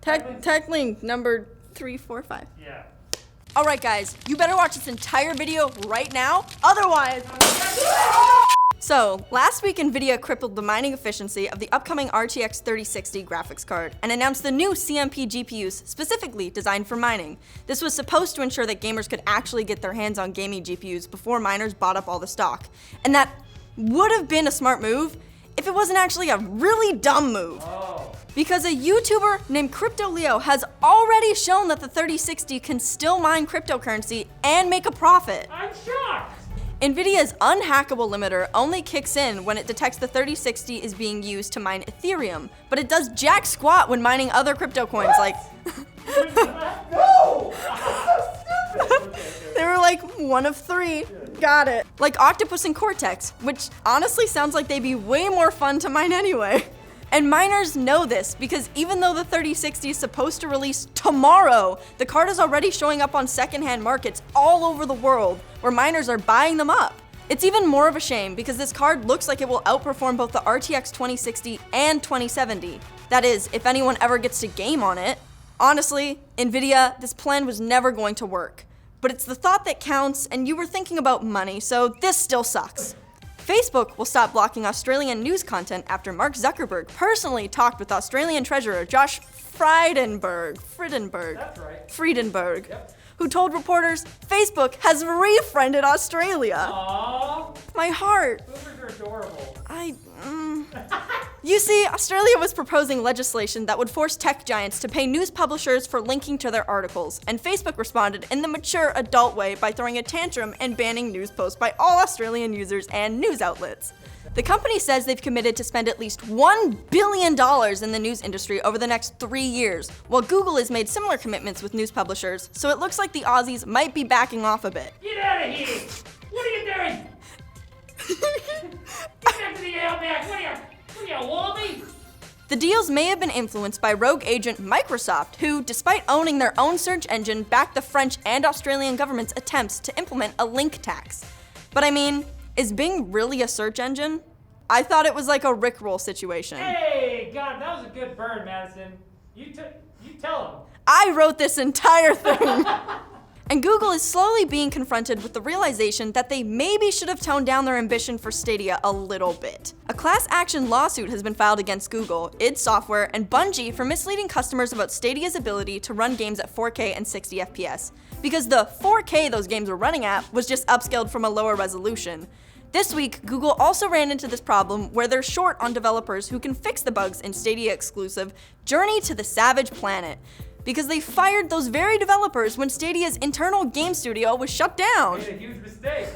Techlinked number 345. Yeah. Alright guys, you better watch this entire video right now, otherwise... So, last week Nvidia crippled the mining efficiency of the upcoming RTX 3060 graphics card and announced the new CMP GPUs specifically designed for mining. This was supposed to ensure that gamers could actually get their hands on gaming GPUs before miners bought up all the stock. And that would have been a smart move if it wasn't actually a really dumb move. Because a YouTuber named CryptoLeo has already shown that the 3060 can still mine cryptocurrency and make a profit. I'm shocked! Nvidia's unhackable limiter only kicks in when it detects the 3060 is being used to mine Ethereum, but it does jack squat when mining other crypto coins like... No! They were like one of three. Got it. Like Octopus and Cortex, which honestly sounds like they'd be way more fun to mine anyway. And miners know this because even though the 3060 is supposed to release tomorrow, the card is already showing up on secondhand markets all over the world where miners are buying them up. It's even more of a shame because this card looks like it will outperform both the RTX 2060 and 2070. That is, if anyone ever gets to game on it. Honestly, Nvidia, this plan was never going to work. But it's the thought that counts, and you were thinking about money, so this still sucks. Facebook will stop blocking Australian news content after Mark Zuckerberg personally talked with Australian Treasurer Josh Frydenberg, That's right. Friedenberg, Yep. who told reporters Facebook has refriended Australia. Aww. My heart. Boomers are adorable. You see, Australia was proposing legislation that would force tech giants to pay news publishers for linking to their articles, and Facebook responded in the mature adult way by throwing a tantrum and banning news posts by all Australian users and news outlets. The company says they've committed to spend at least $1 billion in the news industry over the next 3 years, while Google has made similar commitments with news publishers, so it looks like the Aussies might be backing off a bit. Get out of here! What are you doing? Get back to the outback! What are you, Wally? The deals may have been influenced by rogue agent Microsoft, who, despite owning their own search engine, backed the French and Australian government's attempts to implement a link tax. But I mean, is Bing really a search engine? I thought it was like a Rickroll situation. Hey, God, that was a good burn, Madison. You tell him. I wrote this entire thing. And Google is slowly being confronted with the realization that they maybe should have toned down their ambition for Stadia a little bit. A class action lawsuit has been filed against Google, id Software, and Bungie for misleading customers about Stadia's ability to run games at 4K and 60 FPS, because the 4K those games were running at was just upscaled from a lower resolution. This week, Google also ran into this problem where they're short on developers who can fix the bugs in Stadia exclusive Journey to the Savage Planet, because they fired those very developers when Stadia's internal game studio was shut down. Made a huge mistake.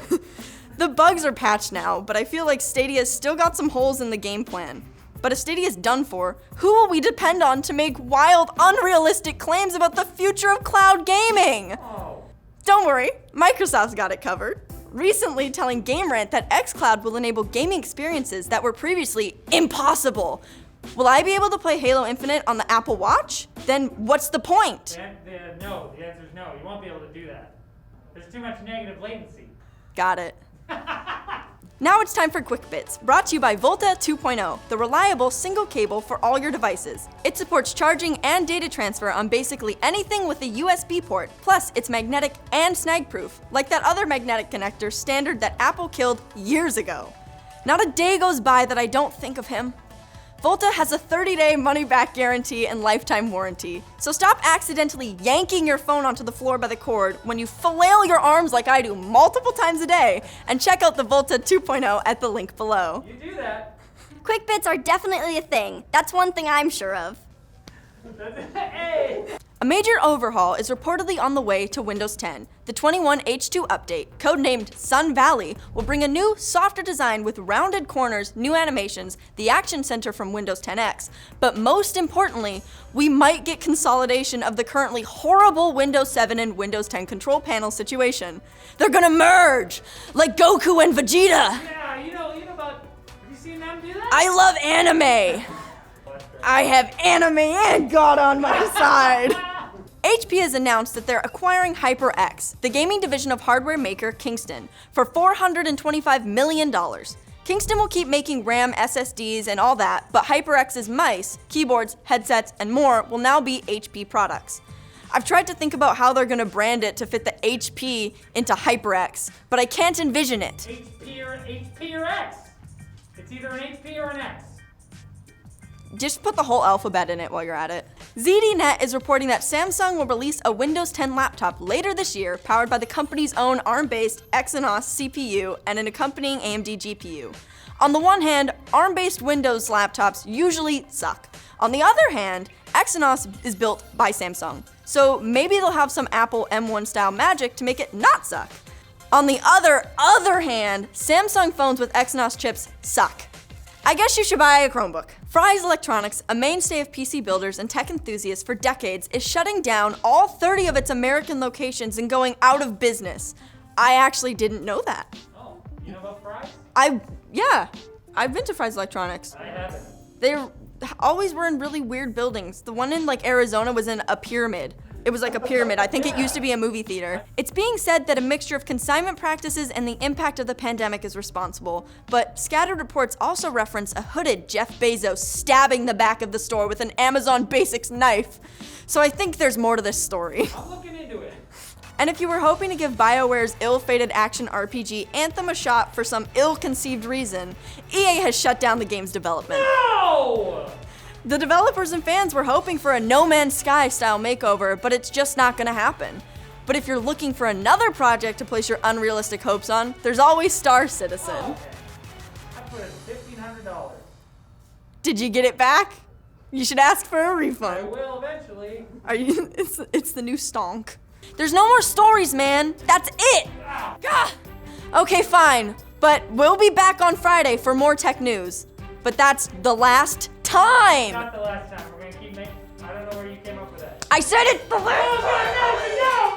The bugs are patched now, but I feel like Stadia's still got some holes in the game plan. But if Stadia's done for, who will we depend on to make wild, unrealistic claims about the future of cloud gaming? Oh. Don't worry, Microsoft's got it covered. Recently telling GameRant that xCloud will enable gaming experiences that were previously impossible. Will I be able to play Halo Infinite on the Apple Watch? Then what's the point? No, the answer is no. You won't be able to do that. There's too much negative latency. Got it. Now it's time for Quick Bits, brought to you by Volta 2.0, the reliable single cable for all your devices. It supports charging and data transfer on basically anything with a USB port, plus it's magnetic and snag-proof, like that other magnetic connector standard that Apple killed years ago. Not a day goes by that I don't think of him. Volta has a 30-day money-back guarantee and lifetime warranty, so stop accidentally yanking your phone onto the floor by the cord when you flail your arms like I do multiple times a day, and check out the Volta 2.0 at the link below. You do that. Quick bits are definitely a thing. That's one thing I'm sure of. Hey! A major overhaul is reportedly on the way to Windows 10. The 21H2 update, codenamed Sun Valley, will bring a new, softer design with rounded corners, new animations, the Action Center from Windows 10X. But most importantly, we might get consolidation of the currently horrible Windows 7 and Windows 10 control panel situation. They're gonna merge, like Goku and Vegeta. Yeah, you know about... Have you seen them do that? I love anime. I have anime and God on my side. HP has announced that they're acquiring HyperX, the gaming division of hardware maker Kingston, for $425 million. Kingston will keep making RAM, SSDs, and all that, but HyperX's mice, keyboards, headsets, and more will now be HP products. I've tried to think about how they're gonna brand it to fit the HP into HyperX, but I can't envision it. HP or X. It's either an HP or an X. Just put the whole alphabet in it while you're at it. ZDNet is reporting that Samsung will release a Windows 10 laptop later this year powered by the company's own ARM-based Exynos CPU and an accompanying AMD GPU. On the one hand, ARM-based Windows laptops usually suck. On the other hand, Exynos is built by Samsung, so maybe they'll have some Apple M1 style magic to make it not suck. On the other hand, Samsung phones with Exynos chips suck. I guess you should buy a Chromebook. Fry's Electronics, a mainstay of PC builders and tech enthusiasts for decades, is shutting down all 30 of its American locations and going out of business. I actually didn't know that. Oh, you know about Fry's? I've been to Fry's Electronics. I haven't. They always were in really weird buildings. The one in like Arizona was in a pyramid. It was like a pyramid. I think it used to be a movie theater. It's being said that a mixture of consignment practices and the impact of the pandemic is responsible, but scattered reports also reference a hooded Jeff Bezos stabbing the back of the store with an Amazon Basics knife. So I think there's more to this story. I'm looking into it. And if you were hoping to give BioWare's ill-fated action RPG Anthem a shot for some ill-conceived reason, EA has shut down the game's development. No! The developers and fans were hoping for a No Man's Sky style makeover, but it's just not gonna happen. But if you're looking for another project to place your unrealistic hopes on, there's always Star Citizen. Oh, okay. I put in $1,500. Did you get it back? You should ask for a I refund. will eventually. It's the new stonk. There's no more stories, man. That's it. Gah. Okay, fine. But we'll be back on Friday for more tech news. But that's the last time. Not the last time. We're gonna keep making. I don't know where you came up with that. I said it the last time.